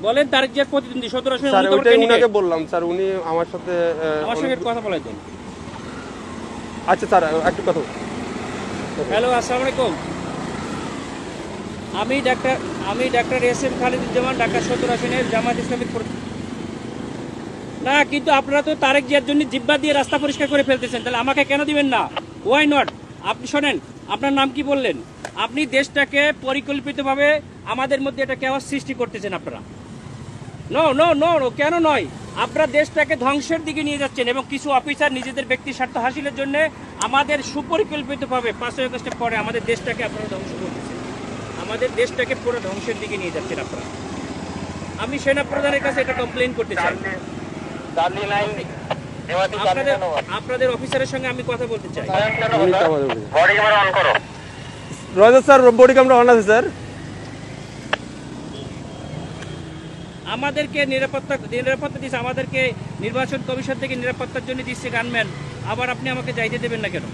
বলেন তারেক জিয়ার প্রতিদ্বন্দ্বী 17 আসনে স্যার উনি তো ওইটাই candidate। উনাকে বললাম স্যার, উনি আমার সাথে আমার সঙ্গে কথা বলাই দেন। আচ্ছা স্যার একটু কথা হ্যালো, আসসালামু আলাইকুম। আমি doctor S M Khaliduzzaman, Dhaka 17 আসনের জামায়াত ইসলামী। না, কিন্তু আপনারা তো তারেক জিয়ার জন্য জিব্বা দিয়ে রাস্তা পরিষ্কার করে ফেলতেছেন, তাহলে আমাকে কেন দিবেন না? Why not? আপনি শোনেন, আপনার নাম কি বললেন? আপনি দেশটাকে পরিকল্পিতভাবে আমাদের মধ্যে এটা কেওয়াস সৃষ্টি করতেছেন আপনারা। নো নো নো নো, কেন নয়? আপনারা দেশটাকে ধ্বংসের দিকে নিয়ে যাচ্ছেন এবং কিছু অফিসার নিজেদের ব্যক্তি স্বার্থ হাসিলের জন্য আমাদের সুপরিকল্পিতভাবে 5ই আগস্টের পরে আমাদের দেশটাকে আপনারা ধ্বংস করতেছেন, আমাদের দেশটাকে পুরো ধ্বংসের দিকে নিয়ে যাচ্ছেন আপনারা। আমি সেনা প্রধানের কাছে এটা কমপ্লেন করতে চাই। আপনাদের অফিসারের সঙ্গে আমি কথা বলতে চাই। রয়েছে স্যার, বডি ক্যামেরা অন আছে স্যার। আমাদেরকে নিরাপত্তা দিচ্ছে, আমাদেরকে নির্বাচন কমিশন থেকে নিরাপত্তার জন্য দিচ্ছে গানম্যান, আবার আপনি আমাকে যাইতে দেবেন না কেন?